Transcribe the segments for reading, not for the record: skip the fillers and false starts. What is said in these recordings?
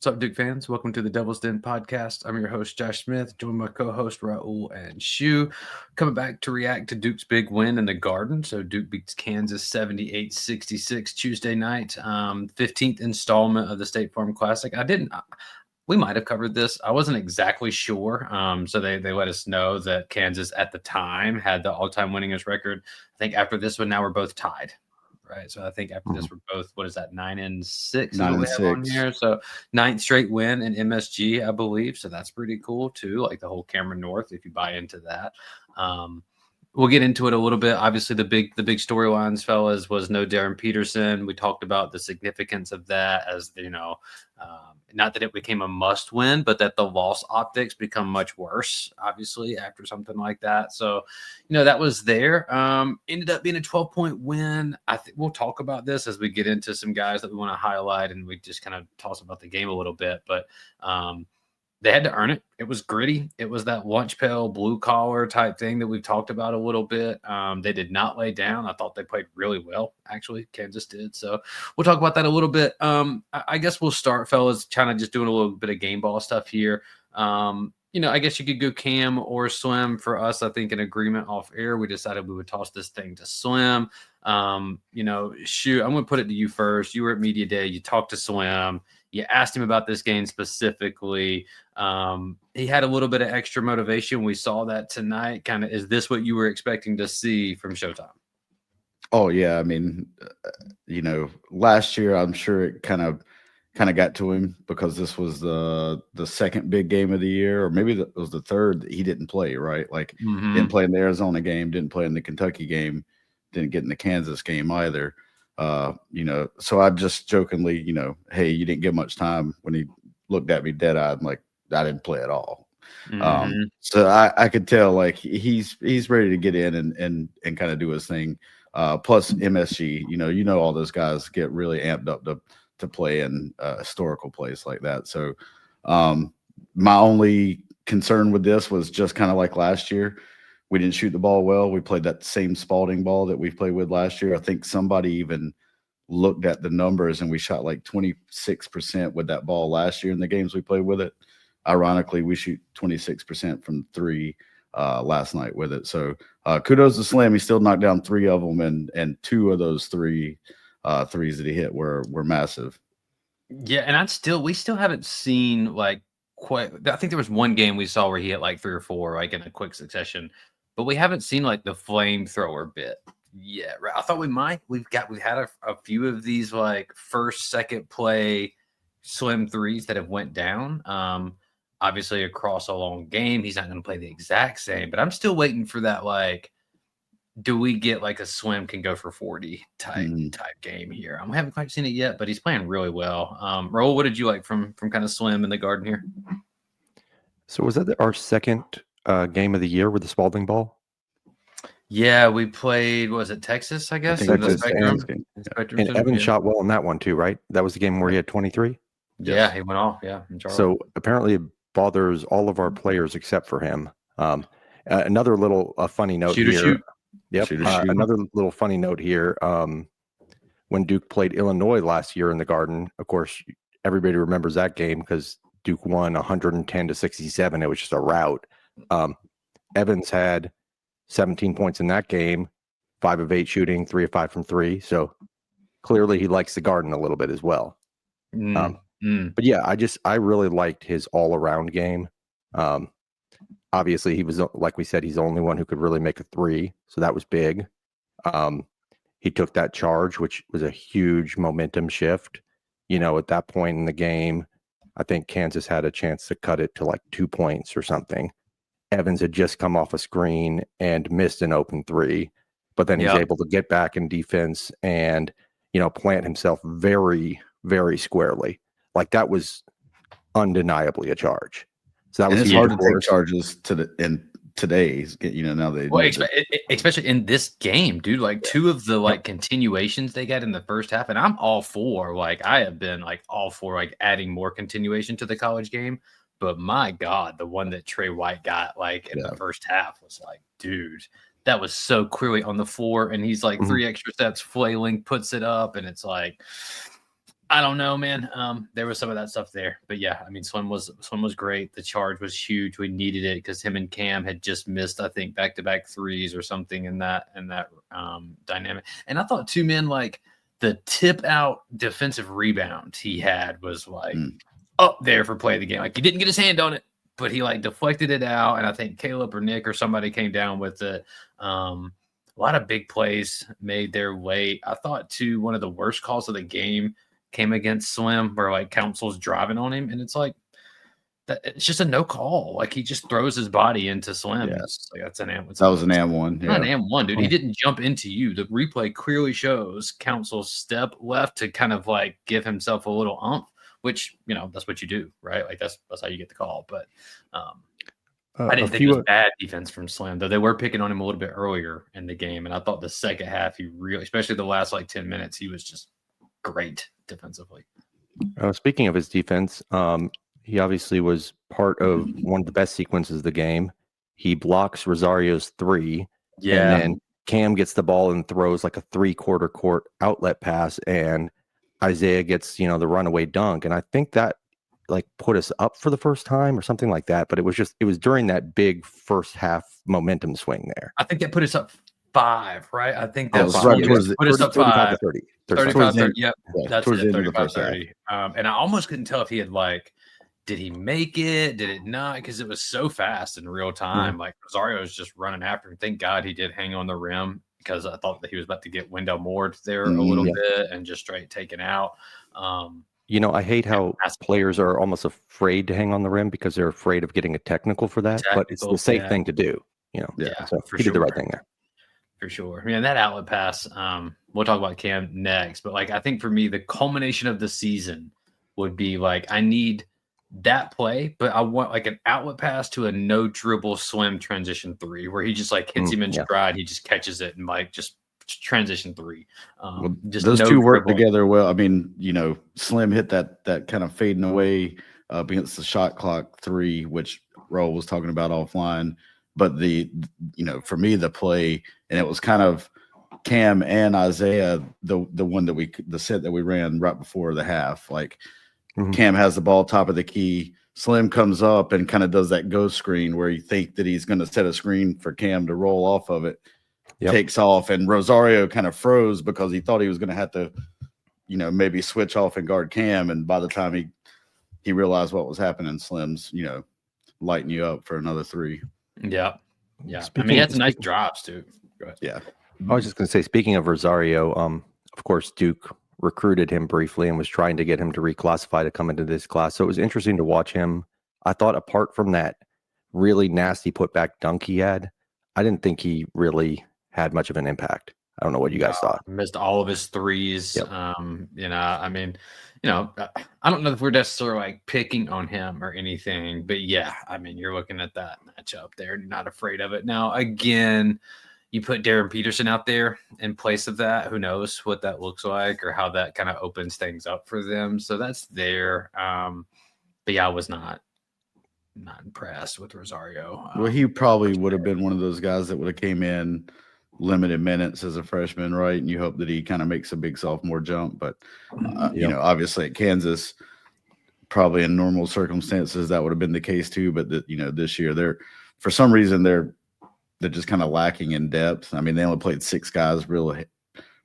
What's up, Duke fans? Welcome to the Devil's Den podcast. I'm your host, Josh Smith, joined by co-host Raul and Shu. Coming back to react to Duke's big win in the Garden. So Duke beats Kansas 78-66 Tuesday night, 15th installment of the State Farm Classic. We might have covered this. I wasn't exactly sure. So they let us know that Kansas at the time had the all-time winningest record. I think after this one, now we're both tied. Right. So I think after this, we're both, 9-6 is what we have on here. So 9th straight win in MSG, I believe. So that's pretty cool too. Like the whole Cameron North, if you buy into that. We'll get into it a little bit. Obviously, the big storylines, fellas, was no Darren Peterson. We talked about the significance of that as, not that it became a must win, but that the loss optics become much worse, obviously, after something like that. So, that was there. Ended up being a 12-point win. I think we'll talk about this as we get into some guys that we want to highlight, and we just kind of toss about the game a little bit. But they had to earn it. It was gritty. It was that lunch pail, blue collar type thing that we've talked about a little bit. They did not lay down. I thought they played really well, actually. Kansas did. So we'll talk about that a little bit. I guess we'll start, fellas, kind of just doing a little bit of game ball stuff here. I guess you could go Cam or Slim. For us, I think in agreement off air, we decided we would toss this thing to Slim. Shoot, I'm going to put it to you first. You were at Media Day. You talked to Slim. You asked him about this game specifically. He had a little bit of extra motivation. We saw that tonight. Kind of, is this what you were expecting to see from Showtime? Oh yeah, I mean, last year I'm sure it kind of got to him because this was the second big game of the year, or maybe it was the third that he didn't play. Right, like didn't play in the Arizona game, didn't play in the Kentucky game, didn't get in the Kansas game either. So I just jokingly, hey, you didn't get much time. When he looked at me dead eyed, I'm like, I didn't play at all. So I could tell like he's ready to get in and kind of do his thing. Plus MSG, all those guys get really amped up to play in a historical place like that. So my only concern with this was just kind of like last year. We didn't shoot the ball well. We played that same Spalding ball that we played with last year. I think somebody even looked at the numbers and we shot like 26% with that ball last year in the games we played with it. Ironically, we shoot 26% from three last night with it. So kudos to Slim. He still knocked down 3 of them, and 2 of those 3 threes that he hit were massive. Yeah, and we still haven't seen like quite. I think there was one game we saw where he hit like 3 or 4 like in a quick succession. But we haven't seen like the flamethrower bit yet. Right? I thought we might. We've had a few of these like first, second play Slim threes that have went down. Obviously across a long game, he's not going to play the exact same. But I'm still waiting for that. Like, do we get like a Slim can go for 40 type game here? I haven't quite seen it yet, but he's playing really well. Raul, what did you like from kind of Slim in the Garden here? So was that our second game of the year with the Spalding ball? Yeah, we played, what was it, Texas, I guess? Texas and Evan shot well in that one too, right? That was the game where he had 23? Yeah, he went off, yeah. So apparently it bothers all of our players except for him. Another little funny note here. Shoot. Yep. Another little funny note here. When Duke played Illinois last year in the Garden, of course, everybody remembers that game because Duke won 110-67. It was just a rout. Evans had 17 points in that game, 5 of 8 shooting, 3 of 5 from 3. So clearly he likes the Garden a little bit as well. But yeah, I really liked his all-around game. Obviously, he was, like we said, he's the only one who could really make a 3. So that was big. He took that charge, which was a huge momentum shift. At that point in the game, I think Kansas had a chance to cut it to like 2 points or something. Evans had just come off a screen and missed an open 3, but then he's able to get back in defense and, plant himself very, very squarely. Like that was undeniably a charge. So that was it's hard to take charges in today's, now they especially in this game, dude. Like 2 of the continuations they got in the first half, and I'm all for I have been all for adding more continuation to the college game. But my God, the one that Trey White got in the first half was dude, that was so clearly on the floor, and he's 3 extra steps flailing, puts it up, and it's I don't know, man. There was some of that stuff there, but yeah, I mean, Slim was great. The charge was huge. We needed it because him and Cam had just missed, I think, back-to-back threes or something in that dynamic. And I thought too, man, like the tip out defensive rebound he had was like up there for play of the game. Like he didn't get his hand on it, but he like deflected it out. And I think Caleb or Nick or somebody came down with it. A lot of big plays made their way. I thought too, one of the worst calls of the game came against Slim where like Council's driving on him. And it's like, it's just a no call. Like he just throws his body into Slim. Yeah. Like that's an AM. That was an AM1. Not an AM1, dude. He didn't jump into you. The replay clearly shows Council's step left to kind of like give himself a little umph, which, you know, that's what you do, right? Like that's how you get the call. But I didn't think it was bad defense from Slim, though they were picking on him a little bit earlier in the game. And I thought the second half, he really, especially the last like 10 minutes, he was just great defensively. Speaking of his defense, he obviously was part of one of the best sequences of the game. He blocks Rosario's three. Yeah. And then Cam gets the ball and throws like a 3/4 court outlet pass, and Isaiah gets, you know, the runaway dunk. And I think that like put us up for the first time or something like that. But it was during that big first half momentum swing there. I think that put us up 5, right? I think that was right put us up 5. 30. 35-30. Yep. Yeah, That's towards it. the end of the first 35-30. And I almost couldn't tell if he had like, did he make it? Did it not? Because it was so fast in real time. Like Rosario was just running after him. Thank God he did hang on the rim because I thought that he was about to get Wendell Moore there a little bit and just straight taken out. You know, I hate how players are almost afraid to hang on the rim because they're afraid of getting a technical for that. But it's the safe thing to do. You know, so he did the right thing there. For sure. I mean, that outlet pass, we'll talk about Cam next, but like, I think for me, the culmination of the season would be like, I need that play, but I want like an outlet pass to a no dribble Slim transition 3 where he just like hits him in stride. He just catches it and like just transition 3. Just those two work together well. I mean, you know, Slim hit that kind of fading away against the shot clock 3, which Raul was talking about offline. But for me, the play, and it was kind of Cam and Isaiah, the one the set that we ran right before the half. Like Cam has the ball top of the key. Slim comes up and kind of does that ghost screen where you think that he's going to set a screen for Cam to roll off of it. Takes off, and Rosario kind of froze because he thought he was going to have to, you know, maybe switch off and guard Cam. And by the time he realized what was happening, Slim's, you know, lighting you up for another 3. Yeah. I mean, he had some nice drops too. Go ahead. Yeah. I was just going to say, speaking of Rosario, of course, Duke recruited him briefly and was trying to get him to reclassify to come into this class. So it was interesting to watch him. I thought apart from that really nasty putback dunk he had, I didn't think he really had much of an impact. I don't know what you guys thought. Missed all of his threes. Yep. You know, I mean, you know, I don't know if we're necessarily like picking on him or anything, but yeah, I mean, you're looking at that matchup there. You're not afraid of it. Now, again, you put Darren Peterson out there in place of that. Who knows what that looks like or how that kind of opens things up for them. So that's there. But yeah, I was not impressed with Rosario. Well, he probably would have been one of those guys that would have came in limited minutes as a freshman, right? And you hope that he kind of makes a big sophomore jump. But, you know, obviously at Kansas, probably in normal circumstances, that would have been the case too. But, you know, this year, for some reason, they're just kind of lacking in depth. I mean, they only played 6 guys real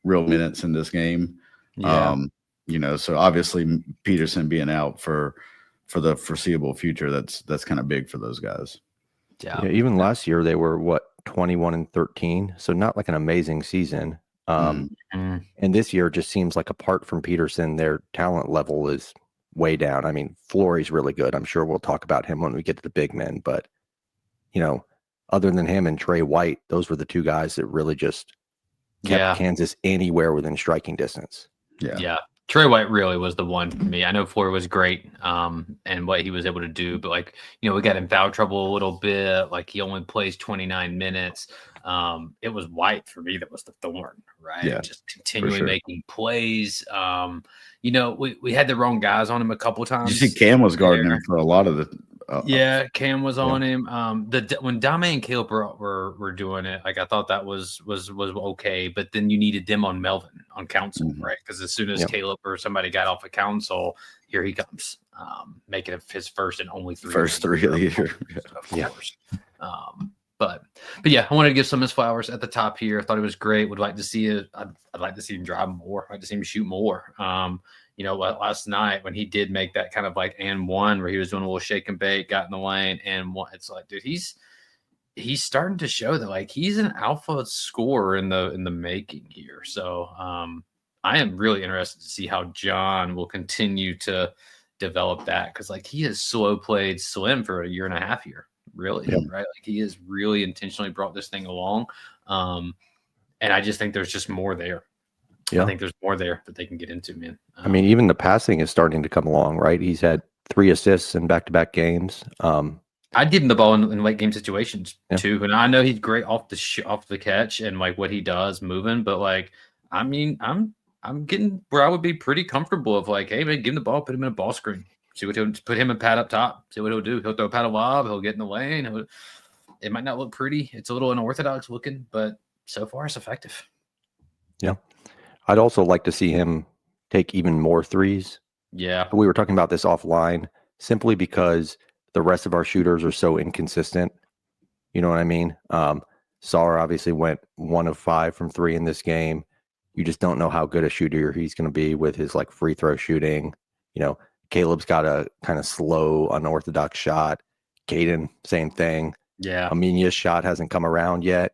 minutes in this game. Yeah. You know, so obviously Peterson being out for the foreseeable future, that's kind of big for those guys. Yeah. Even last year they were 21-13, so not like an amazing season. And this year just seems like apart from Peterson, their talent level is way down. I mean, Flory's really good. I'm sure we'll talk about him when we get to the big men, but you know, other than him and Trey White, those were the 2 guys that really just kept Kansas anywhere within striking distance. Yeah. Trey White really was the one for me. I know Flory was great and what he was able to do, but like, you know, we got in foul trouble a little bit. Like he only plays 29 minutes. It was White for me that was the thorn, right? Yeah, just continually making plays. You know, we had the wrong guys on him a couple times. You see Cam was guarding him for a lot of Yeah, Cam was on him. When Dame and Caleb were doing it, like I thought that was okay, but then you needed them on Melvin on council, right? Because as soon as Caleb or somebody got off of council, here he comes, making it his first and only three of the year. Of course. But yeah, I wanted to give some of his flowers at the top here. I thought it was great. Would like to see it. I'd like to see him drive more. I'd like to see him shoot more. Last night when he did make that kind of like and one where he was doing a little shake and bake, got in the lane and one, it's like, dude, he's starting to show that like he's an alpha scorer in the making here. So I am really interested to see how John will continue to develop that, because like he has slow played Slim for a year and a half here, really, right? Like he has really intentionally brought this thing along, and I just think there's just more there. I think there's more there that they can get into, man. I mean, even the passing is starting to come along, right? He's had 3 assists in back-to-back games. I'd give him the ball in late game situations too, and I know he's great off the catch and like what he does moving, but like, I mean, I'm getting where I would be pretty comfortable of like, hey man, give him the ball, put him in a ball screen, see what he'll put him and Pat up top, see what he'll do. He'll throw a paddle lob, he'll get in the lane. It might not look pretty, it's a little unorthodox looking, but so far it's effective. Yeah. I'd also like to see him take even more threes. Yeah. We were talking about this offline simply because the rest of our shooters are so inconsistent. You know what I mean? Sarr obviously went 1 of 5 from 3 in this game. You just don't know how good a shooter he's going to be with his like free throw shooting. Caleb's got a kind of slow, unorthodox shot. Kaden, same thing. Yeah. Aminia's shot hasn't come around yet.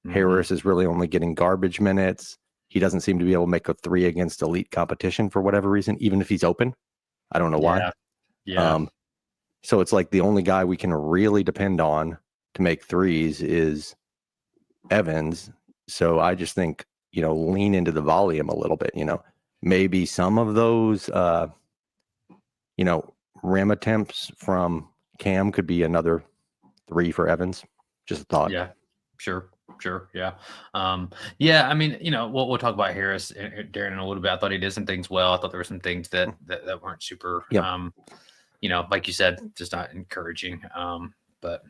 Harris is really only getting garbage minutes. He doesn't seem to be able to make a 3 against elite competition for whatever reason, even if he's open. I don't know why. Yeah. So it's like the only guy we can really depend on to make threes is Evans. So I just think, lean into the volume a little bit, maybe some of those, rim attempts from Cam could be another 3 for Evans. Just a thought. Yeah, sure. Yeah. I mean, we'll talk about Harris, Darren, in a little bit. I thought he did some things well. I thought there were some things that weren't super, like you said, just not encouraging. But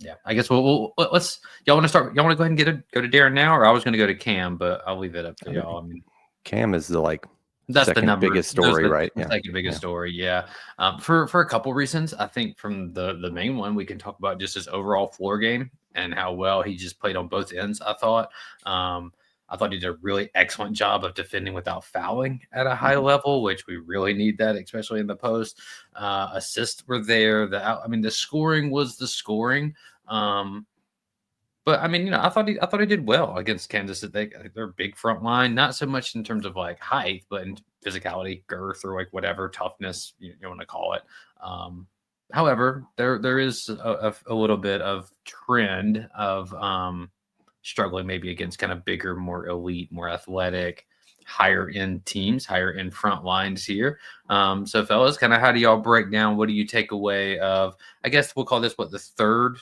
yeah, I guess y'all want to start. Y'all want to go ahead and go to Darren now, or I was going to go to Cam, but I'll leave it up to y'all. I mean, Cam is that's second the biggest story, right? Second biggest story, yeah. For a couple reasons, I think from the main one we can talk about just his overall floor game and how well he just played on both ends. I thought he did a really excellent job of defending without fouling at a high level, which we really need that, especially in the post. Assists were there. The scoring was the scoring. But I mean, I thought he did well against Kansas. They're big front line, not so much in terms of like height, but in physicality, girth, or like whatever toughness you want to call it. However, there is a little bit of trend of struggling maybe against kind of bigger, more elite, more athletic, higher end teams, higher end front lines here. So fellas, kind of how do y'all break down? What do you take away of? I guess we'll call this the third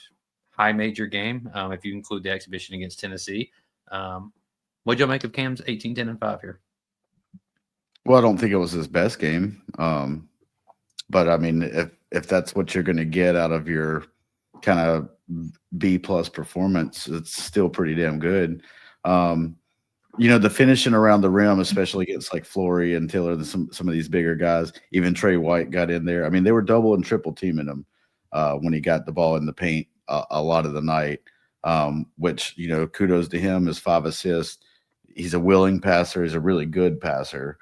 high major game, if you include the exhibition against Tennessee. What'd y'all make of Cam's 18, 10, and 5 here? Well, I don't think it was his best game. But I mean, if that's what you're going to get out of your kind of B+ performance, it's still pretty damn good. The finishing around the rim, especially against like Flory and Taylor, some of these bigger guys, even Trey White got in there. I mean, they were double and triple teaming him when he got the ball in the paint a lot of the night, which, kudos to him, his 5 assists. He's a willing passer. He's a really good passer.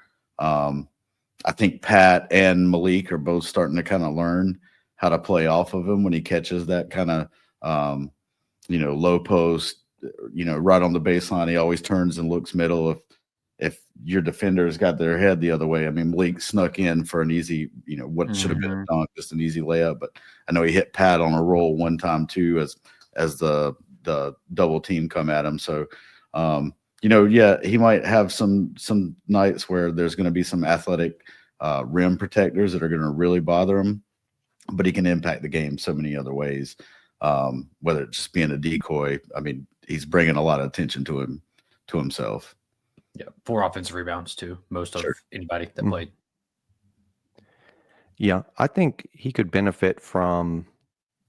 I think Pat and Maliq are both starting to kind of learn how to play off of him when he catches that kind of, low post, right on the baseline. He always turns and looks middle. If your defender's got their head the other way, I mean, Maliq snuck in for an easy, what should have been a dunk, just an easy layup. But I know he hit Pat on a roll one time too, as the double team come at him. So, he might have some nights where there's going to be some athletic rim protectors that are going to really bother him, but he can impact the game so many other ways. Whether it's just being a decoy, I mean, he's bringing a lot of attention to himself. Yeah, 4 offensive rebounds too. Most of anybody that played. Yeah, I think he could benefit from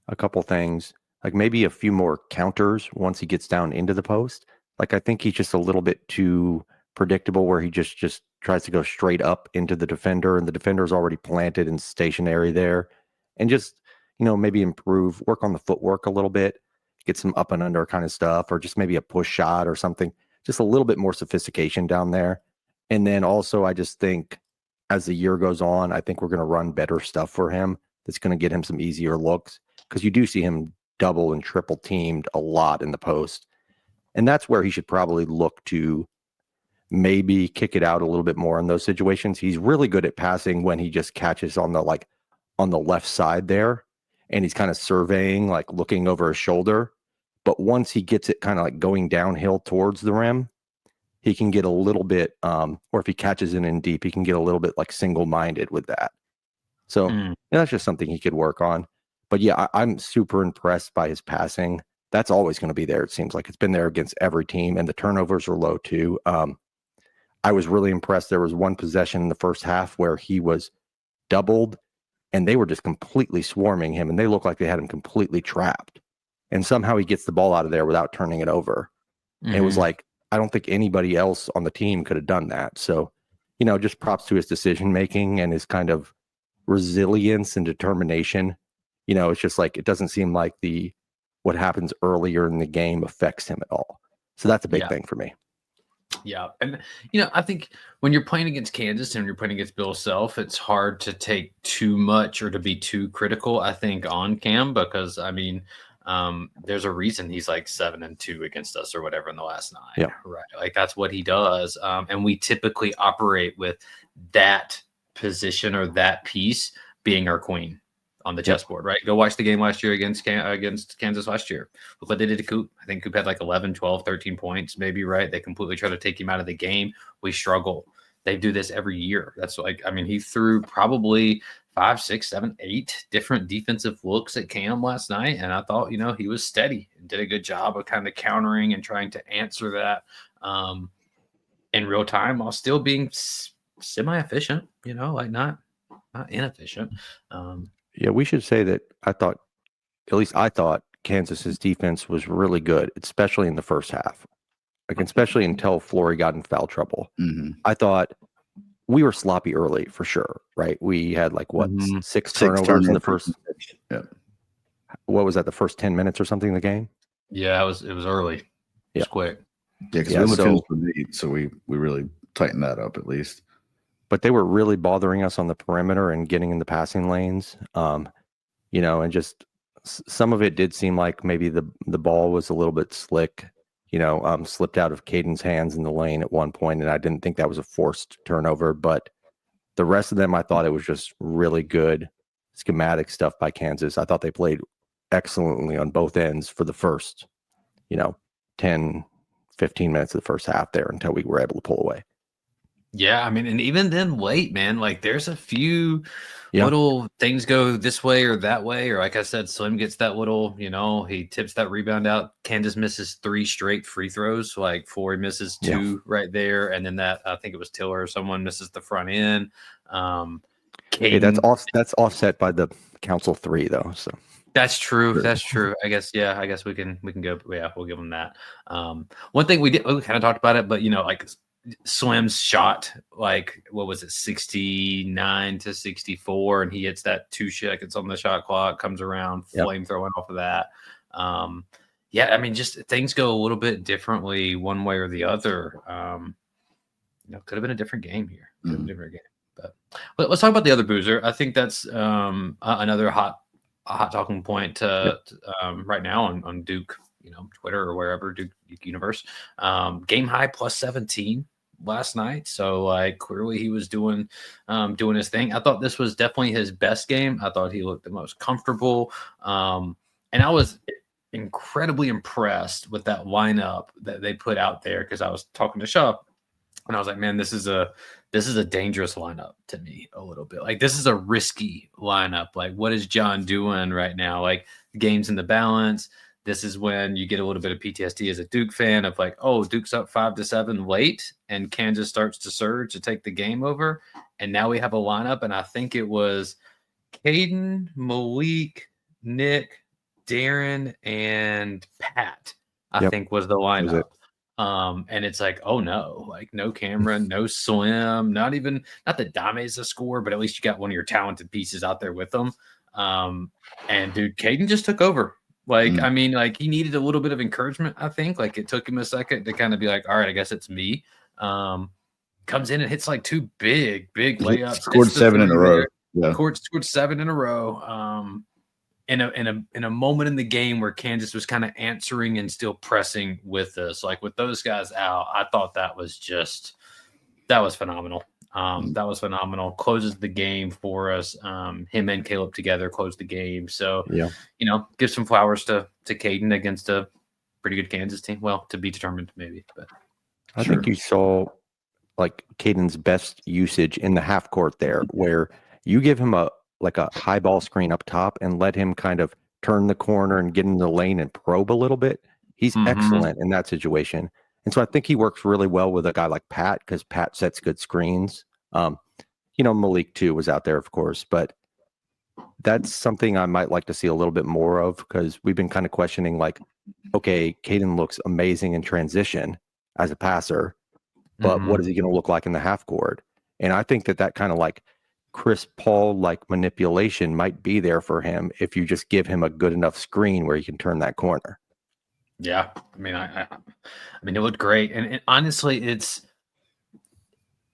a couple things, like maybe a few more counters once he gets down into the post. Like I think he's just a little bit too predictable where he just tries to go straight up into the defender and the defender's already planted and stationary there. And just, maybe work on the footwork a little bit, get some up and under kind of stuff, or just maybe a push shot or something, just a little bit more sophistication down there. And then also I just think as the year goes on, I think we're going to run better stuff for him that's going to get him some easier looks, because you do see him double and triple teamed a lot in the post. And that's where he should probably look to maybe kick it out a little bit more in those situations. He's really good at passing when he just catches on the left side there and he's kind of surveying, like looking over his shoulder. But once he gets it kind of like going downhill towards the rim, he can get a little bit, or if he catches it in deep, he can get a little bit like single-minded with that. So that's just something he could work on. But yeah, I'm super impressed by his passing. That's always going to be there. It seems like it's been there against every team, and the turnovers are low too. I was really impressed. There was one possession in the first half where he was doubled, and they were just completely swarming him, and they looked like they had him completely trapped. And somehow he gets the ball out of there without turning it over. And it was like, I don't think anybody else on the team could have done that. So, just props to his decision making and his kind of resilience and determination. It's just like, it doesn't seem like what happens earlier in the game affects him at all. So that's a big thing for me. Yeah. And, I think when you're playing against Kansas and you're playing against Bill Self, it's hard to take too much or to be too critical, I think, on Cam, because, there's a reason he's like 7-2 against us or whatever in the last 9. Right. Like that's what he does. And we typically operate with that position or that piece being our queen on the chessboard, right? Go watch the game last year against Kansas last year. Look what they did to Coop. I think Coop had like 11, 12, 13 points, maybe, right? They completely try to take him out of the game. We struggle. They do this every year. That's like, he threw probably 5, 6, 7, 8 different defensive looks at Cam last night. And I thought, he was steady and did a good job of kind of countering and trying to answer that in real time while still being semi-efficient, like not inefficient. Yeah, we should say that I thought Kansas's defense was really good, especially in the first half. Like, especially until Flory got in foul trouble. I thought we were sloppy early for sure, right? We had like six turnovers in the first. What was that? The first 10 minutes or something in the game? Yeah, it was early. It was quick. Yeah, because we only finished with 8, so we really tightened that up at least. But they were really bothering us on the perimeter and getting in the passing lanes. And just some of it did seem like maybe the ball was a little bit slick. Slipped out of Caden's hands in the lane at one point, and I didn't think that was a forced turnover. But the rest of them, I thought it was just really good schematic stuff by Kansas. I thought they played excellently on both ends for the first, 10, 15 minutes of the first half there until we were able to pull away. Yeah, and even then late, man, like there's a few little things go this way or that way, or like I said, Slim gets that little, he tips that rebound out. Kansas misses 3 straight free throws, like Flory misses 2 right there, and then that I think it was Tiller or someone misses the front end. Hey, that's offset by the council 3 though, so. That's true. That's true. I guess we can go. Yeah, we'll give them that. One thing we kind of talked about it, but like Slim's shot, like what was it, 69 to 64, and he hits that 2 seconds on the shot clock, comes around, flame throwing off of that. Just things go a little bit differently one way or the other. Could have been a different game here. Could have been a different game. But let's talk about the other Boozer. I think that's another hot talking point right now on Duke, Twitter or wherever, Duke Universe. Game high plus 17 last night. So like clearly he was doing his thing. I thought this was definitely his best game. I thought he looked the most comfortable. And I was incredibly impressed with that lineup that they put out there, because I was talking to Shaw and I was like, man, this is a dangerous lineup to me a little bit. Like this is a risky lineup. Like what is John doing right now? Like the game's in the balance. This is when you get a little bit of PTSD as a Duke fan of like, oh, Duke's up 5-7 late and Kansas starts to surge to take the game over. And now we have a lineup. And I think it was Cayden, Maliq, Nik, Darren, and Pat, I Yep. think was the was it. lineup. And it's like, oh no, like no Cameron, no Slim, not that Dame's a score, but at least you got one of your talented pieces out there with them. And dude, Cayden just took over. Like, I mean, like he needed a little bit of encouragement, I think. Like it took him a second to kind of be like, all right, I guess it's me. Comes in and hits like two big layups. Scored 7 in a row. Yeah. Scored 7 in a row. In a moment in the game where Kansas was kind of answering and still pressing with us. Like with those guys out, I thought that was phenomenal. That was phenomenal. Closes the game for us. Him and Caleb together closed the game. So, give some flowers to Cayden against a pretty good Kansas team. Well, to be determined maybe, but I think you saw like Cayden's best usage in the half court there, where you give him a high ball screen up top and let him kind of turn the corner and get in the lane and probe a little bit. He's excellent in that situation. And so I think he works really well with a guy like Pat because Pat sets good screens. Maliq too was out there, of course, but that's something I might like to see a little bit more of because we've been kind of questioning like, okay, Cayden looks amazing in transition as a passer, but what is he going to look like in the half court? And I think that kind of like Chris Paul like manipulation might be there for him if you just give him a good enough screen where he can turn that corner. Yeah, I mean, I mean, it looked great, and honestly,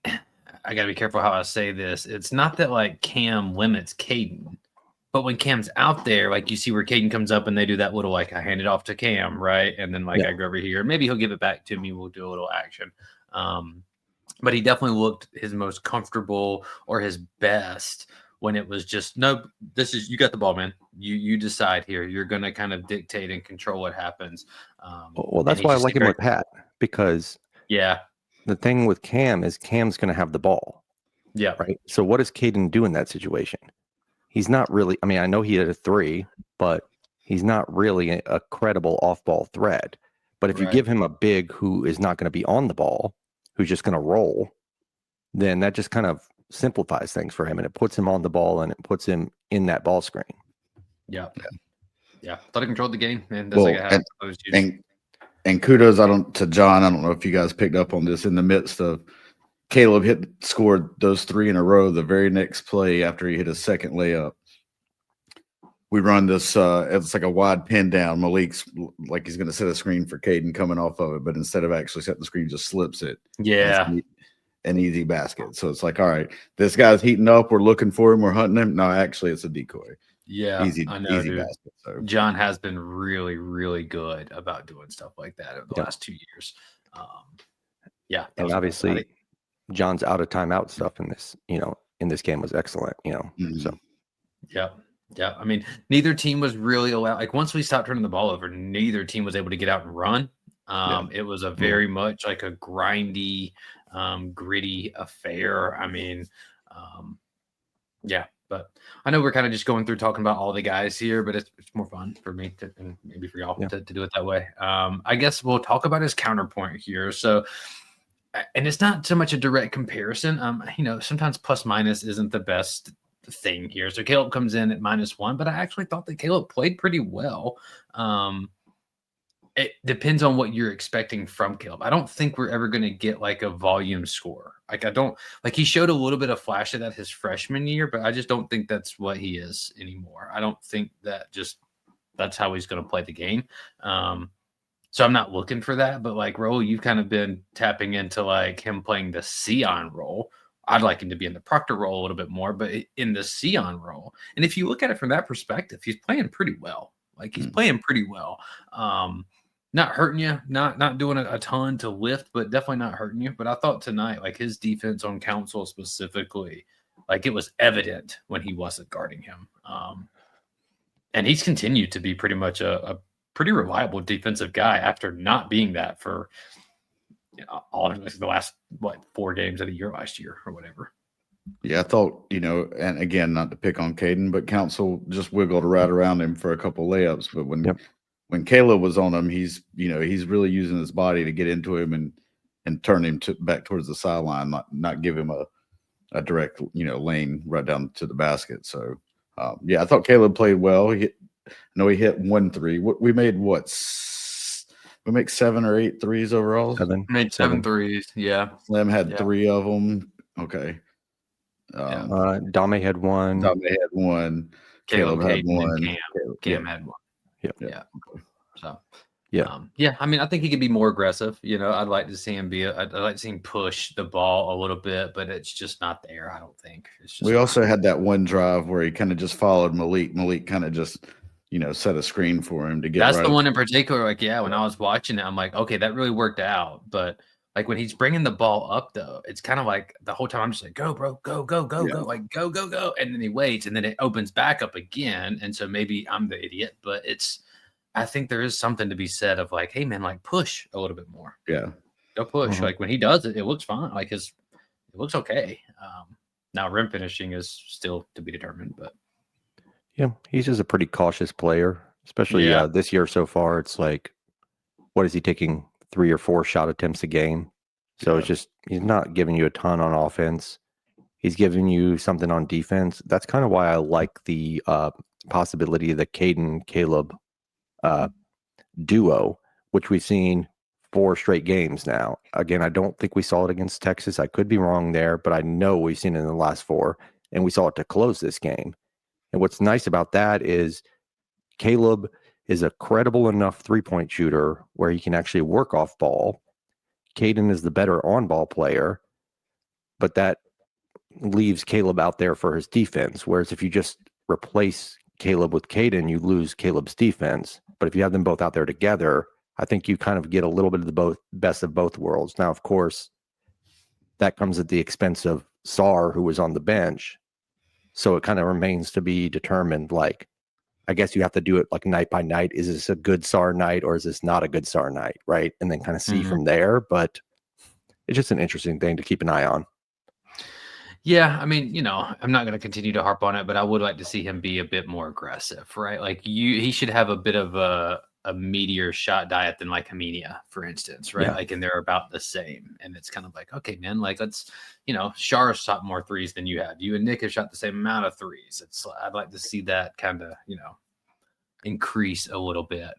I gotta be careful how I say this. It's not that like Cam limits Cayden, but when Cam's out there, like you see where Cayden comes up and they do that little like I hand it off to Cam, right, and then like I go over here, maybe he'll give it back to me. We'll do a little action. But he definitely looked his most comfortable or his best when it was just, no, you got the ball, man. You decide here. You're going to kind of dictate and control what happens. Well, that's why I like him with Pat because the thing with Cam is Cam's going to have the ball. Yeah. Right. So what does Cayden do in that situation? He's not really, I mean, I know he had a 3, but he's not really a credible off-ball threat. But if you give him a big who is not going to be on the ball, who's just going to roll, then that just kind of simplifies things for him and it puts him on the ball and it puts him in that ball screen. Yeah. Thought he controlled the game, man. And kudos to John. I don't know if you guys picked up on this in the midst of Caleb scored those 3 in a row. The very next play after he hit a second layup, we run this. It's like a wide pin down. Malik's like he's going to set a screen for Cayden coming off of it, but instead of actually setting the screen, just slips it. Yeah, an easy basket. So it's like, all right, this guy's heating up. We're looking for him. We're hunting him. No, actually, it's a decoy. Yeah, easy dude. basket. So. John has been really, really good about doing stuff like that over the last 2 years. And obviously, John's out of timeout stuff in this game was excellent. So yeah. I mean, neither team was really allowed. Like once we stopped turning the ball over, neither team was able to get out and run. It was a very much like a grindy, gritty affair. I mean, but I know we're kind of just going through talking about all the guys here, but it's more fun for me and maybe for y'all to do it that way. I guess we'll talk about his counterpoint here. So, and it's not so much a direct comparison. Sometimes plus minus isn't the best thing here. So Caleb comes in at -1, but I actually thought that Caleb played pretty well. It depends on what you're expecting from Caleb. I don't think we're ever going to get like a volume score. He showed a little bit of flash of that his freshman year, but I just don't think that's what he is anymore. I don't think that's how he's going to play the game. So I'm not looking for that, but like Raul, you've kind of been tapping into like him playing the Sion role. I'd like him to be in the Proctor role a little bit more, but in the Sion role. And if you look at it from that perspective, he's playing pretty well. Like he's playing pretty well. Not hurting you, not doing a ton to lift, but definitely not hurting you. But I thought tonight, like his defense on Council specifically, like it was evident when he wasn't guarding him. And he's continued to be pretty much a pretty reliable defensive guy after not being that for all the last 4 games of the year last year or whatever. Yeah, I thought, and again, not to pick on Cayden, but Council just wiggled right around him for a couple layups. But when Caleb was on him, he's really using his body to get into him and turn him back towards the sideline, not give him a direct lane right down to the basket. So I thought Caleb played well. I know he hit 1 3. We made we make 7 or 8 threes overall. Made 7 threes. Yeah. Slim had 3 of them. Okay. Dame had 1. Dame had 1. Caleb had 1. Cam had 1. Yep. Yeah. So. Yeah. I mean, I think he could be more aggressive. I'd like to see him I'd like to see him push the ball a little bit, but it's just not there. I don't think. It's just. We also had that one drive where he kind of just followed Maliq. Maliq kind of just, set a screen for him to get. That's the one in particular. Like, when I was watching it, I'm like, okay, that really worked out. But like when he's bringing the ball up, though, it's kind of like the whole time I'm just like, go, bro, go, go, go, go, like go, go, go, and then he waits, and then it opens back up again, and so maybe I'm the idiot, but I think there is something to be said of like, hey man, like push a little bit more. Yeah. Go push. Like when he does it, it looks fine. Like it looks okay. Now rim finishing is still to be determined, but yeah, he's just a pretty cautious player, especially this year so far. It's like, what is he taking 3 or 4 shot attempts a game? So it's just, he's not giving you a ton on offense. He's giving you something on defense. That's kind of why I like the possibility of the Caden Caleb duo, which we've seen 4 straight games now. Again, I don't think we saw it against Texas. I could be wrong there, but I know we've seen it in the last 4, and we saw it to close this game. And what's nice about that is Caleb is a credible enough 3-point shooter where he can actually work off ball. Caden is the better on-ball player, but that leaves Caleb out there for his defense. Whereas if you just replace Caleb with Caden, you lose Caleb's defense. But if you have them both out there together, I think you kind of get a little bit of the best of both worlds. Now, of course, that comes at the expense of Sarr, who was on the bench. So it kind of remains to be determined. Like, I guess you have to do it like night by night. Is this a good Sarr night or is this not a good Sarr night? Right. And then kind of see from there. But it's just an interesting thing to keep an eye on. Yeah, I mean, I'm not going to continue to harp on it, but I would like to see him be a bit more aggressive, right? Like he should have a bit of a meteor shot diet than like Khamenia, for instance, right? Like, and they're about the same. And it's kind of like, okay, man, like let's, Shar shot more threes than you have. You and Nik have shot the same amount of threes. I'd like to see that kind of, increase a little bit.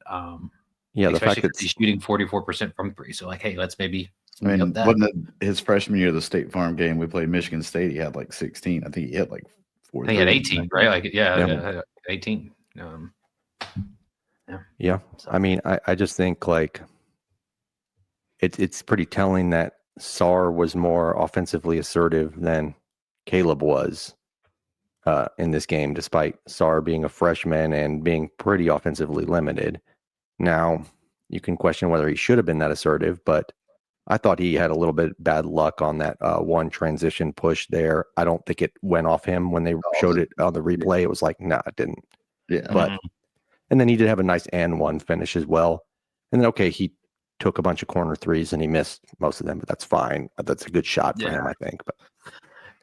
The fact that he's shooting 44% from 3. So like, hey, let's maybe. I mean, wasn't it his freshman year of the State Farm game? We played Michigan State. He had like 16. I think he hit like 4. I think he had 18, right? Like, 18. Yeah. I mean, I just think like it's pretty telling that Sarr was more offensively assertive than Caleb was in this game, despite Sarr being a freshman and being pretty offensively limited. Now, you can question whether he should have been that assertive, but I thought he had a little bit bad luck on that one transition push there. I don't think it went off him when they showed it on the replay. It was like, nah, it didn't. Yeah. But and then he did have a nice and one finish as well. And then, okay, he took a bunch of corner threes and he missed most of them, but that's fine. That's a good shot for him, I think. But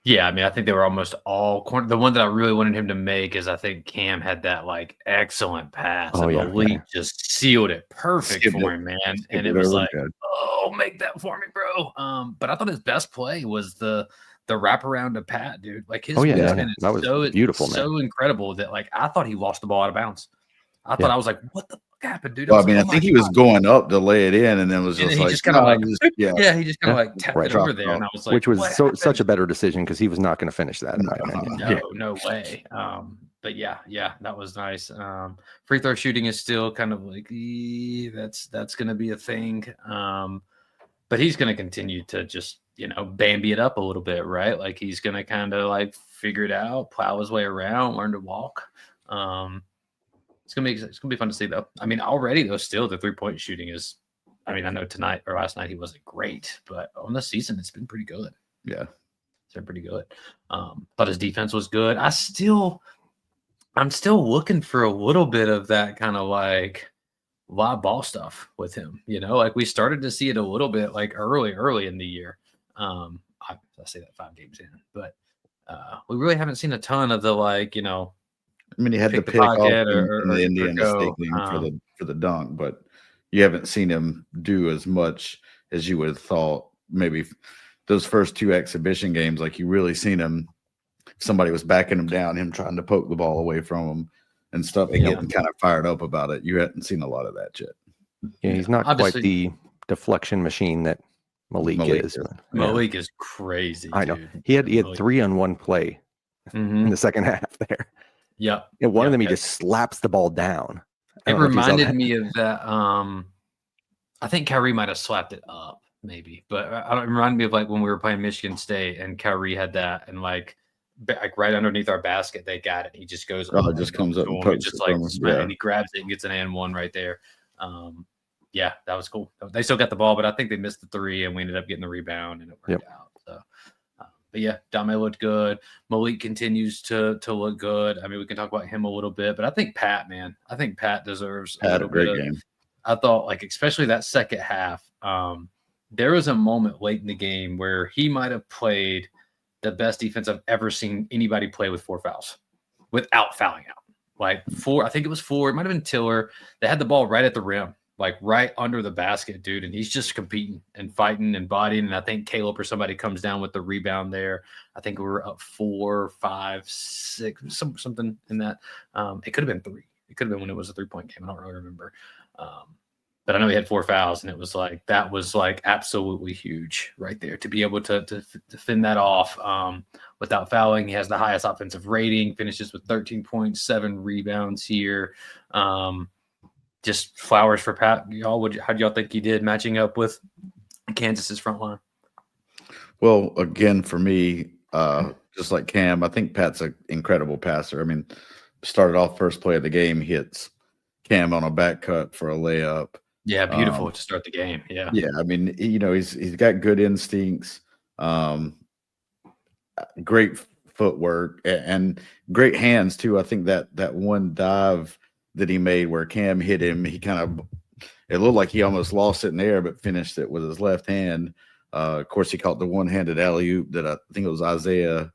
yeah, I mean, I think they were almost all corner. The one that I really wanted him to make is I think Cam had that like excellent pass. And Maliq just sealed it perfect for him, man. And it was like, oh, make that for me, bro. But I thought his best play was the wraparound to Pat, dude. Like his movement that was so beautiful, man. So incredible that like I thought he lost the ball out of bounds. I thought I was like, what the fuck happened, dude? Well, I mean, I think he was going up to lay it in, and then was just he like, just kind of like, he just kind of like tapped it over there, and I was like, which was such a better decision because he was not going to finish that. No way. But yeah, that was nice. Free throw shooting is still kind of like that's going to be a thing. But he's going to continue to just Bambi it up a little bit, right? Like he's going to kind of like figure it out, plow his way around, learn to walk. It's gonna be fun to see though. I mean, already though, still the 3-point shooting is. I mean, I know tonight or last night he wasn't great, but on the season it's been pretty good. Yeah, it's been pretty good. Thought his defense was good. I'm still looking for a little bit of that kind of like live ball stuff with him. Like we started to see it a little bit like early in the year. I say that 5 games in, but we really haven't seen a ton of the like I mean, he had the pick off in the Indiana State game for the dunk, but you haven't seen him do as much as you would have thought. Maybe those first 2 exhibition games, like you really seen him somebody was backing him down, him trying to poke the ball away from him and stuff, and getting kind of fired up about it. You hadn't seen a lot of that yet. Yeah, he's not quite the deflection machine that Maliq is. Maliq is crazy. I know. Dude. He had 3 on one play in the second half there. Yep. And one of them, he just slaps the ball down. It reminded me of that. I think Kyrie might have slapped it up, maybe, but it reminded me of like when we were playing Michigan State and Kyrie had that, and like right underneath our basket, they got it. He just goes, it just comes up and pokes just like, and he grabs it and gets an and one right there. Yeah, that was cool. They still got the ball, but I think they missed the 3, and we ended up getting the rebound, and it worked out. So, but yeah, Dame looked good. Maliq continues to look good. I mean, we can talk about him a little bit, but I think Pat deserves a little great bit game. I thought, like, especially that second half, there was a moment late in the game where he might have played the best defense I've ever seen anybody play with 4 fouls without fouling out. Like 4, I think it was 4. It might have been Tiller. They had the ball right at the rim, like right under the basket, dude. And he's just competing and fighting and bodying. And I think Caleb or somebody comes down with the rebound there. I think we were up 4, 5, 6, something in that. It could have been 3. It could have been when it was a 3-point game. I don't really remember. But I know he had 4 fouls, and it was like that was like absolutely huge right there to be able to fend that off without fouling. He has the highest offensive rating, finishes with 13.7 rebounds here. Just flowers for Pat. Y'all, how do y'all think he did matching up with Kansas's front line? Well, again, for me, just like Cam, I think Pat's an incredible passer. I mean, started off first play of the game, hits Cam on a back cut for a layup. Yeah, beautiful to start the game. Yeah. Yeah, I mean, he's got good instincts, great footwork, and great hands too. I think that one dive that he made where Cam hit him, it looked like he almost lost it in the air, but finished it with his left hand. Of course, he caught the one-handed alley-oop that I think it was Isaiah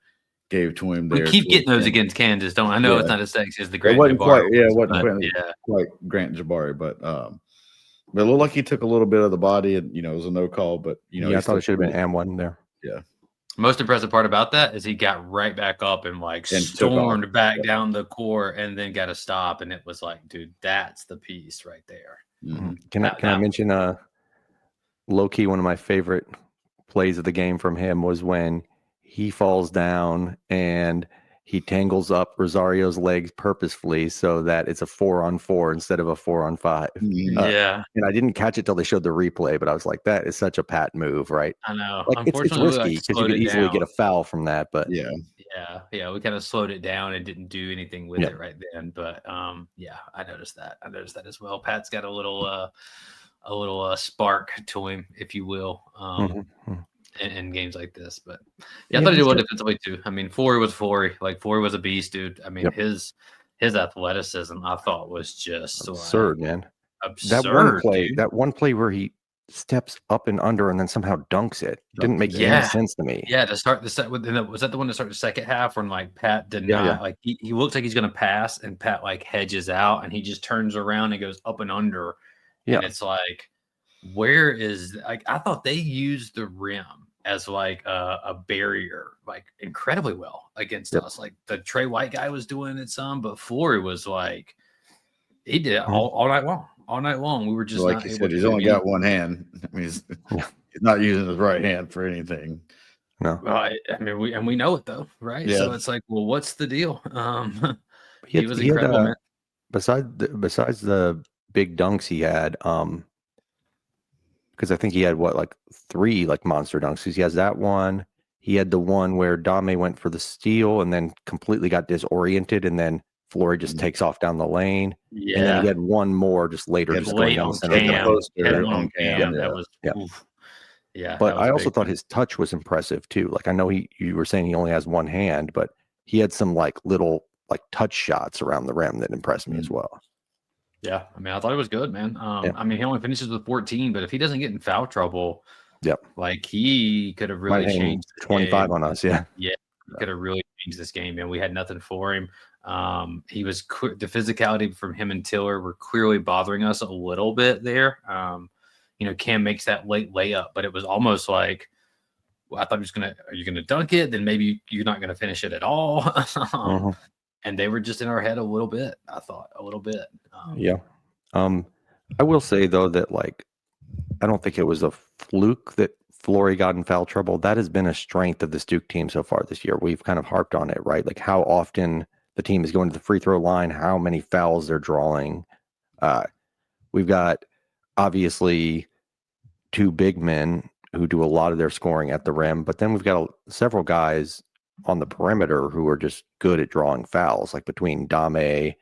gave to him there. We keep getting those against Kansas, don't I? know it's not as sexy as the Grant Jabari. It wasn't quite Grant Jabari, but it looked like he took a little bit of the body, and it was a no call. But I thought it should have been M1 there. Yeah. Most impressive part about that is he got right back up and stormed back down the court and then got a stop, and it was like, dude, that's the piece right there. Mm-hmm. Can I mention low key one of my favorite plays of the game from him was when he falls down and he tangles up Rosario's legs purposefully so that it's a 4-on-4 instead of a 4-on-5. Yeah. And I didn't catch it till they showed the replay, but I was like, that is such a Pat move, right? I know. Like, it's risky because you could easily get a foul from that, but yeah. We kind of slowed it down and didn't do anything with it right then. But I noticed that. I noticed that as well. Pat's got a little spark to him, if you will. In games like this, but I thought he did well defensively too. I mean, Flory was Flory. Like Flory was a beast, dude. I mean, his athleticism, I thought, was just absurd, man. Absurd. That one play where he steps up and under and then somehow dunks it didn't make any sense to me. Yeah, to start the set was that the one to start the second half when like Pat did not like he looks like he's gonna pass and Pat like hedges out and he just turns around and goes up and under. And it's like, where is like I thought they used the rim as like a barrier, like incredibly well against us. Like the Trey White guy was doing it some, but Flory was like, he did it all night long. All night long. We were just like you said, he's only got one hand. I mean, he's not using his right hand for anything. No. I mean, we know it though, right? Yeah. So it's like, well, what's the deal? He was incredible, man. Besides the big dunks he had, because I think he had 3 like monster dunks. Because he has that one. He had the one where Dame went for the steal and then completely got disoriented, and then Flory just takes off down the lane. Yeah. And then he had one more just later, just going down the center. On Cam. That was But I also thought his touch was impressive too. Like I know you were saying he only has one hand, but he had some like little like touch shots around the rim that impressed me as well. Yeah, I mean, I thought it was good, man. I mean, he only finishes with 14, but if he doesn't get in foul trouble, like he could have really changed 25 on us. Yeah, he could have really changed this game, and we had nothing for him. He was the physicality from him and Tiller were clearly bothering us a little bit there. Cam makes that late layup, but it was almost like well, I thought he was are you gonna dunk it? Then maybe you're not gonna finish it at all. And they were just in our head a little bit. I thought a little bit. Yeah. I will say though that like I don't think it was a fluke that Flory got in foul trouble. That has been a strength of this Duke team so far this year. We've kind of harped on it, right? Like how often the team is going to the free throw line, how many fouls they're drawing. We've got obviously two big men who do a lot of their scoring at the rim, but then we've got several guys on the perimeter who are just good at drawing fouls, like between Dame,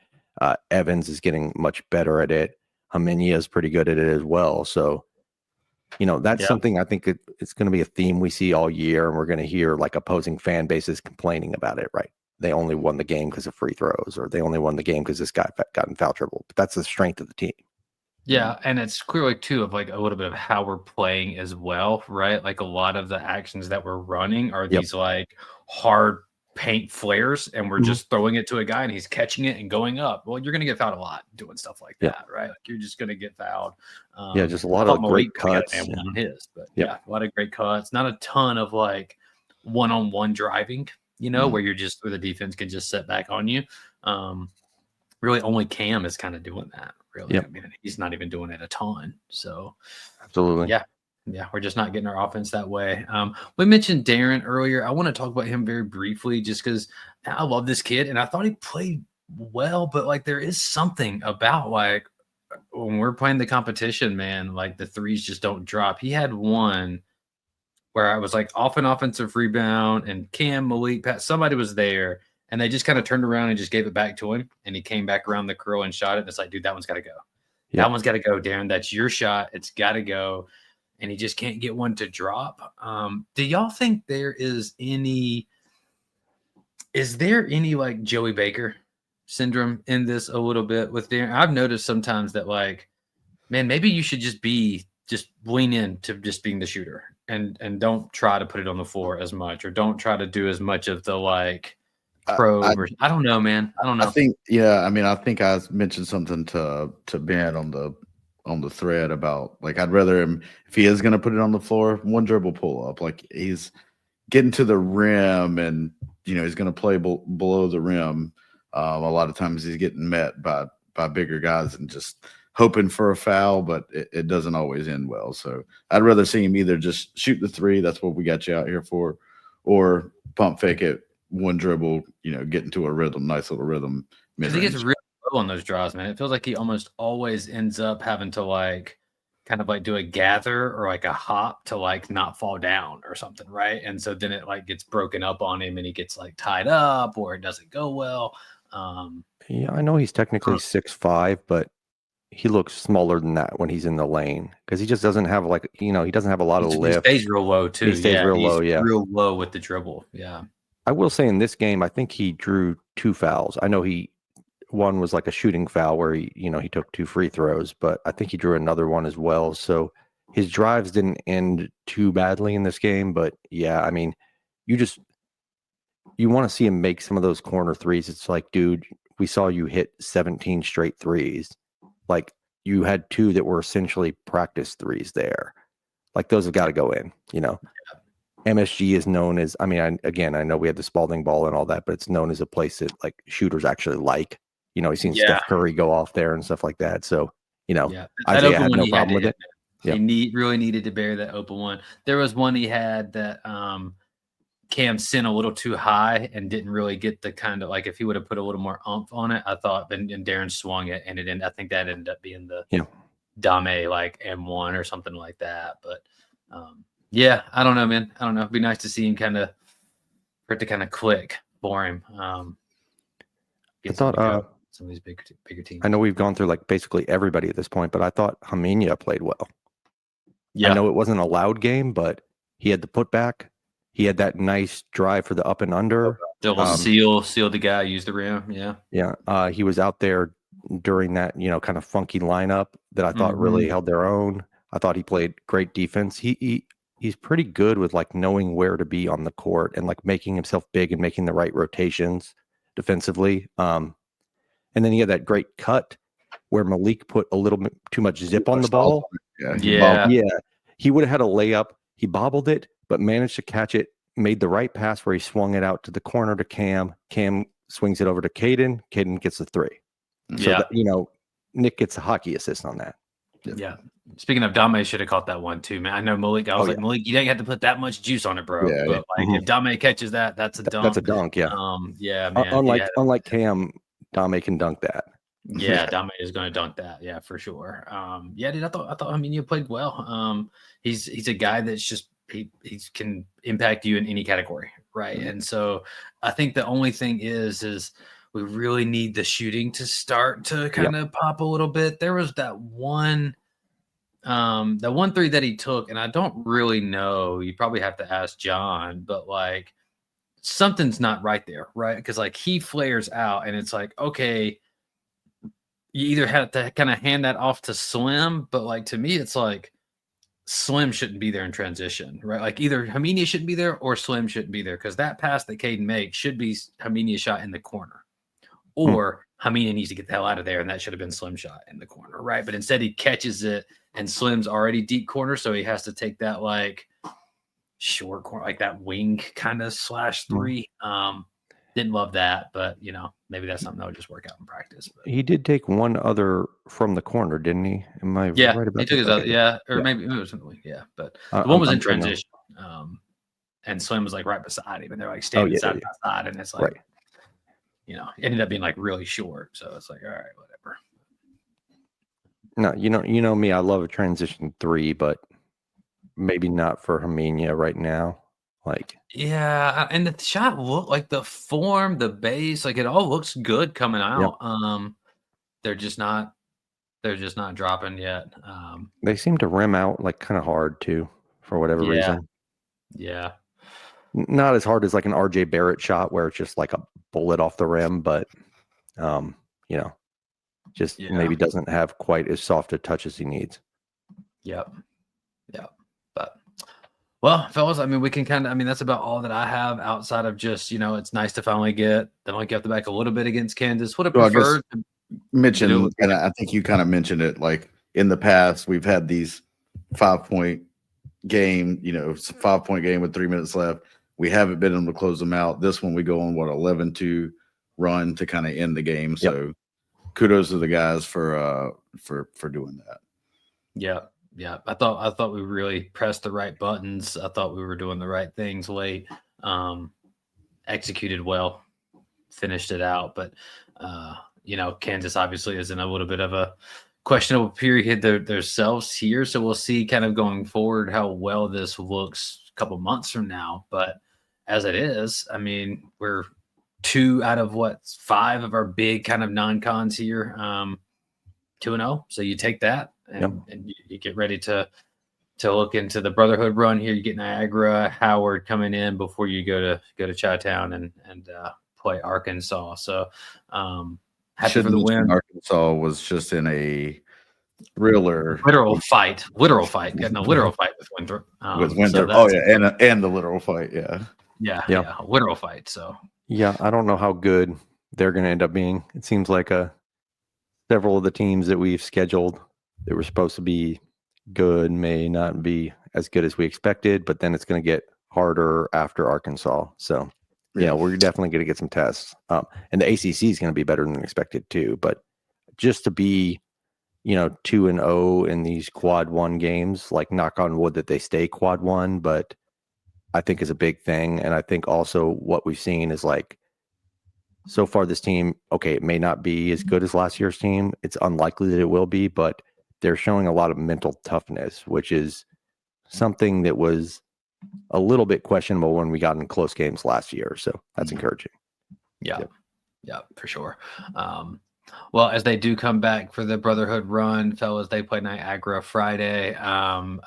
Evans is getting much better at it. Khamenia is pretty good at it as well. So, that's something I think it's going to be a theme we see all year, and we're going to hear like opposing fan bases complaining about it, right? They only won the game because of free throws, or they only won the game because this guy got in foul trouble. But that's the strength of the team. Yeah, and it's clearly too of like a little bit of how we're playing as well, right? Like a lot of the actions that we're running are these like hard paint flares, and we're just throwing it to a guy and he's catching it and going up. Well, you're gonna get fouled a lot doing stuff like that, right? Like you're just gonna get fouled. Just a lot of great cuts. On his, but a lot of great cuts. Not a ton of like one-on-one driving, where where the defense can just set back on you. Really, only Cam is kind of doing that. Really, I mean, he's not even doing it a ton. So, absolutely, yeah, we're just not getting our offense that way. We mentioned Darren earlier. I want to talk about him very briefly, just because I love this kid, and I thought he played well. But like, there is something about like when we're playing the competition, man. Like the threes just don't drop. He had one where I was like off an offensive rebound, and Cam, Maliq, Pat, somebody was there. And they just kind of turned around and just gave it back to him. And he came back around the curl and shot it. And it's like, dude, that one's got to go. That one's got to go, Darren. That's your shot. It's got to go. And he just can't get one to drop. Do y'all think there is any like Joey Baker syndrome in this a little bit with Darren? I've noticed sometimes that like, man, maybe you should just lean in to just being the shooter and don't try to put it on the floor as much, or don't try to do as much of the like, I don't know, man. I don't know. I think I mentioned something to Ben on the thread about like I'd rather him, if he is going to put it on the floor, one dribble pull up. Like he's getting to the rim, and he's going to play below the rim. A lot of times he's getting met by bigger guys and just hoping for a foul, but it doesn't always end well. So I'd rather see him either just shoot the three, that's what we got you out here for, or pump fake it. One dribble, get into a rhythm, nice little rhythm. Because he gets really low on those draws, man. It feels like he almost always ends up having to like kind of like do a gather or like a hop to like not fall down or something, right? And so then it like gets broken up on him and he gets like tied up or it doesn't go well. I know he's technically 6'5", but he looks smaller than that when he's in the lane because he just doesn't have like he doesn't have a lot of lift. He stays real low too. He stays real low, real low with the dribble. Yeah. I will say in this game, I think he drew 2 fouls. I know one was like a shooting foul where he took 2 free throws, but I think he drew another one as well. So his drives didn't end too badly in this game, but yeah, I mean, you want to see him make some of those corner threes. It's like, dude, we saw you hit 17 straight threes. Like you had 2 that were essentially practice threes there. Like those have got to go in, MSG is known as, I know we had the Spalding ball and all that, but it's known as a place that like shooters actually like. He's seen Steph Curry go off there and stuff like that. So, Isaiah had no problem with it. He really needed to bury that open one. There was one he had that Cam sent a little too high and didn't really get the kind of like if he would have put a little more oomph on it, I thought, and Darren swung it, and I think that ended up being the Dame like M1 or something like that. But yeah, I don't know, man. I don't know. It'd be nice to see him kind of click for him. I thought some of these bigger teams. I know we've gone through like basically everybody at this point, but I thought Khamenia played well. Yeah, I know it wasn't a loud game, but he had the putback. He had that nice drive for the up and under. Double seal the guy, use the rim. Yeah. He was out there during that kind of funky lineup that I thought really held their own. I thought he played great defense. He's pretty good with like knowing where to be on the court and like making himself big and making the right rotations defensively. And then he had that great cut where Maliq put a little bit too much zip on the ball. Yeah. He would have had a layup. He bobbled it, but managed to catch it, made the right pass where he swung it out to the corner to Cam. Cam swings it over to Kaden. Kaden gets the 3. So, Yeah. that, Nik gets a hockey assist on that. Yeah. Speaking of Dame, should have caught that one too, man. I know Maliq. I was Maliq, you didn't have to put that much juice on it, bro. Yeah, but if Dame catches that, that's a dunk. That's a dunk, yeah. Yeah, man. Unlike Cam, Dame can dunk that. Yeah, Dame is going to dunk that. Yeah, for sure. Yeah, dude. I thought Khamenia played well. He's a guy that's just he can impact you in any category, right? Mm-hmm. And so I think the only thing is we really need the shooting to start to kind of pop a little bit. There was that one 3 that he took, and I don't really know. You probably have to ask John, but like something's not right there, right? Because like he flares out, and it's like, okay, you either have to kind of hand that off to Slim, but like to me, it's like Slim shouldn't be there in transition, right? Like either Khamenia shouldn't be there or Slim shouldn't be there, because that pass that Cayden makes should be Khamenia shot in the corner, or Khamenia needs to get the hell out of there, and that should have been Slim shot in the corner, right? But instead he catches it, and Slim's already deep corner, so he has to take that like short corner, like that wing kind of /3. Didn't love that, but maybe that's something that would just work out in practice. But. He did take one other from the corner, didn't he? Am I right about that? He took his other, or maybe it was something, but the one was in transition, and Slim was like right beside him, and they're like standing side by side, and it's like, ended up being like really short, so it's like, all right, whatever. No, you know me, I love a transition 3, but maybe not for Khamenia right now. Like, yeah, and the shot looked like the form, the base, like it all looks good coming out. They're just not dropping yet. They seem to rim out like kind of hard too, for whatever reason. Yeah. Not as hard as like an RJ Barrett shot where it's just like a bullet off the rim, but maybe doesn't have quite as soft a touch as he needs. Yep. But well, fellas, I mean, we can that's about all that I have outside of just, it's nice to finally get the monkey off the back a little bit against Kansas. Would have preferred to mention, and I think you kind of mentioned it, like in the past, we've had these 5-point game, 5-point game with 3 minutes left. We haven't been able to close them out. This one, we go on 11-2 run to kind of end the game. So kudos to the guys for doing that. Yeah. I thought we really pressed the right buttons. I thought we were doing the right things late. Executed well, finished it out. But Kansas obviously is in a little bit of a questionable period themselves here. So we'll see kind of going forward how well this looks a couple months from now. But as it is, I mean, we're 2 out of 5 of our big kind of non-cons here, 2-0. So you take that and you get ready to look into the Brotherhood run here. You get Niagara, Howard coming in before you go to Chi-Town and play Arkansas. So happy for the win. Arkansas was just in a literal fight. Got no literal fight with Winthrop. With Winthrop. And the literal fight. Yeah, literal fight. So I don't know how good they're going to end up being. It seems like several of the teams that we've scheduled that were supposed to be good may not be as good as we expected, but then it's going to get harder after Arkansas. So we're definitely going to get some tests. And the ACC is going to be better than expected too. But just to be, 2-0 in these quad 1 games, like knock on wood that they stay quad 1, but I think is a big thing. And I think also what we've seen is like, so far this team, okay, it may not be as good as last year's team. It's unlikely that it will be, but they're showing a lot of mental toughness, which is something that was a little bit questionable when we got in close games last year. So that's encouraging. Yeah, for sure. Well, as they do come back for the Brotherhood run, fellas, they play Niagara Friday.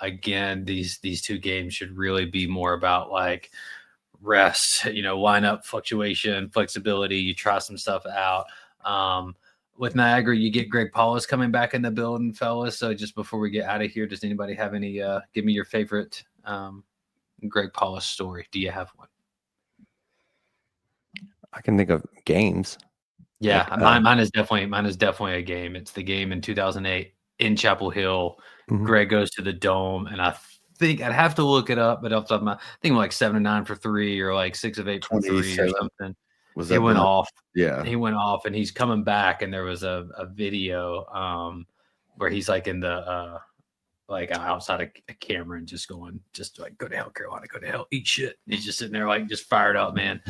Again, these 2 games should really be more about like rest, lineup fluctuation, flexibility. You try some stuff out. With Niagara, you get Greg Paulus coming back in the building, fellas. So just before we get out of here, does anybody have any? Give me your favorite Greg Paulus story. Do you have one? I can think of games. Yeah, mine is definitely a game. It's the game in 2008 in Chapel Hill. Mm-hmm. Greg goes to the Dome, and I think I'd have to look it up, but off the top of my, I think like 7 of 9 for 3 or like 6 of 8 for 3 or 27. something. Was He that went off. Yeah. He went off, and he's coming back, and there was a video where he's like in the like outside a camera and just like, go to hell, Carolina, go to hell, eat shit. He's just sitting there like just fired up, man.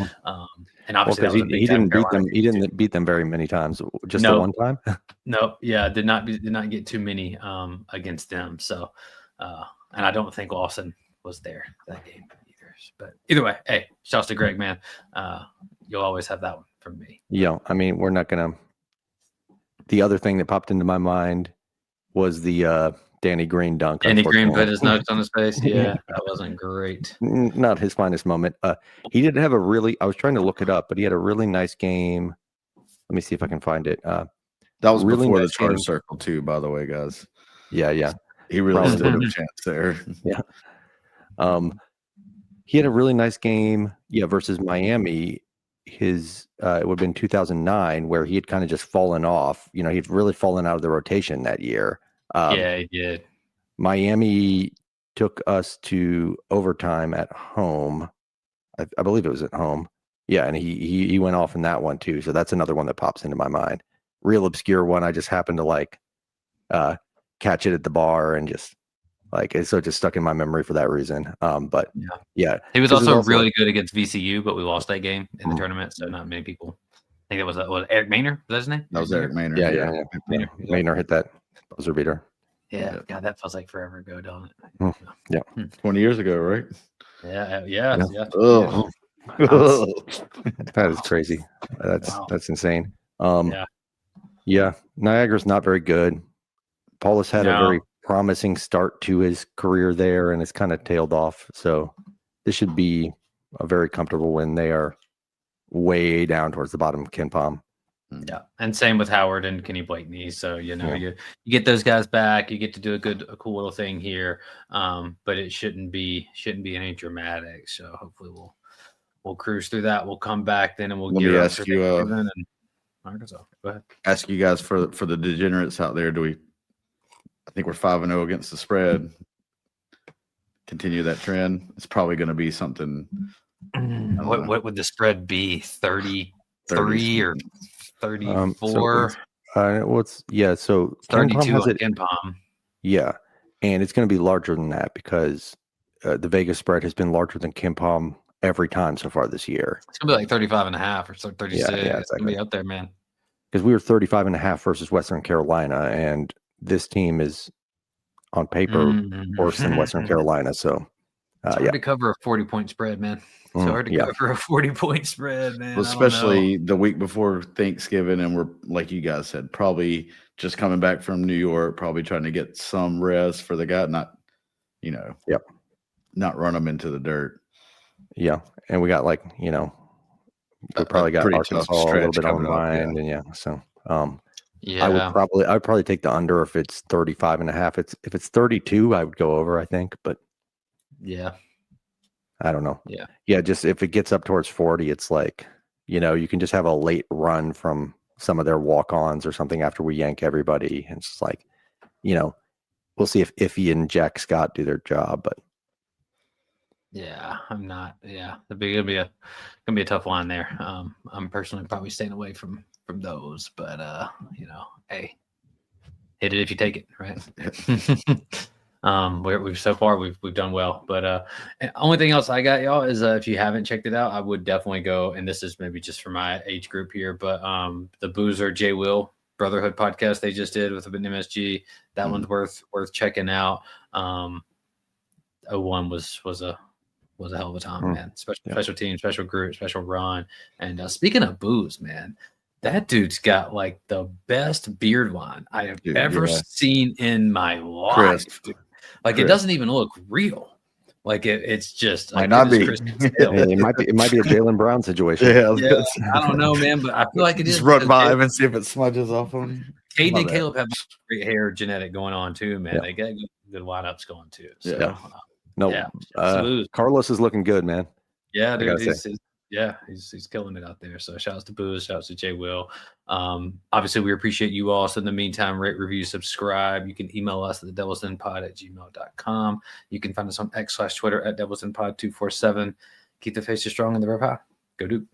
And obviously he didn't beat them. He didn't beat them very many times. Just the one time. No, yeah, did not get too many against them. So, and I don't think Lawson was there that game either. But either way, hey, shouts to Greg, man. You'll always have that one from me. Yeah, I mean, we're not gonna. The other thing that popped into my mind was the Danny Green dunk. Danny Green put his nuts on his face. Yeah, that wasn't great. Not his finest moment. He did have I was trying to look it up, but he had a really nice game. Let me see if I can find it. That was really before the charge circle too, by the way, guys. Yeah. He really stood a chance there. Yeah. He had a really nice game, versus Miami. His it would have been 2009, where he had kind of just fallen off. He'd really fallen out of the rotation that year. Yeah, he did. Miami took us to overtime at home. I believe it was at home. Yeah, and he went off in that one too. So that's another one that pops into my mind. Real obscure one. I just happened to catch it at the bar and just so it just stuck in my memory for that reason. But yeah, he was also really good against VCU, but we lost that game in the tournament, so not many people. I think it was Eric Maynard. Was that his name? That was Eric Maynard. Yeah. Maynard hit that buzzer beater. Yeah, God, that feels like forever ago, don't it? Yeah, 20 years ago, right? Yeah. Oh. That is crazy. That's insane. Yeah, Niagara's not very good. Paulus had a very promising start to his career there, and it's kind of tailed off. So this should be a very comfortable win. They are way down towards the bottom of KenPom. Yeah, and same with Howard and Kenny Blakeney. So you get those guys back. You get to do a cool little thing here, but it shouldn't be any dramatic. So hopefully we'll cruise through that. We'll come back then, and we'll get up for Thanksgiving and Arkansas. Go ahead. Ask you guys for the degenerates out there. I think we're 5-0 against the spread. Continue that trend. It's probably going to be something. What would the spread be? 33 or 34? So 32 on KenPom. Yeah, and it's going to be larger than that because the Vegas spread has been larger than KenPom every time so far this year. It's going to be like 35.5 or 36. Yeah, exactly. It's going to be up there, man. Because we were 35.5 versus Western Carolina, and this team is on paper worse than Western Carolina. So it's hard to cover a 40-point spread, man. It's hard to cover a 40-point spread, man. Well, especially the week before Thanksgiving, and we're, like you guys said, probably just coming back from New York, probably trying to get some rest for the guy, not run them into the dirt. Yeah, and we got we probably got Arkansas a little bit on the mind, and so I'd probably take the under if it's 35.5. If it's 32, I would go over, I think, but I don't know. Yeah, just if it gets up towards 40, it's like, you can just have a late run from some of their walk-ons or something after we yank everybody, and it's just like, we'll see if Iffy and Jack Scott do their job, but I'm not. Yeah, it'll be gonna be a tough line there. I'm personally probably staying away from those, but hey, hit it if you take it, right? We've so far we've done well, but only thing else I got, y'all, is if you haven't checked it out, I would definitely go. And this is maybe just for my age group here, but the Boozer J Will Brotherhood podcast they just did with MSG, that one's worth checking out. 01 was a hell of a time, man. Special team, special group, special run. And speaking of booze, man, that dude's got like the best beard line I have ever seen in my life. Like, it doesn't even look real. Like it's just might not be. It might be a Jaylen Brown situation. I don't know, man, but I feel like it is. Just run by him and see if it smudges off him. Caden and Caleb have great hair genetic going on too, man. They got good lineups going too. So, Carlos is looking good, man. Yeah, dude. Yeah, he's killing it out there. So shout outs to Booze, shout outs to Jay Will. Obviously, we appreciate you all. So in the meantime, rate, review, subscribe. You can email us at TheDevilsDen.pod@gmail.com. You can find us on X/Twitter at DevilsDenPod247. Keep the faces strong and the rev high. Go Duke.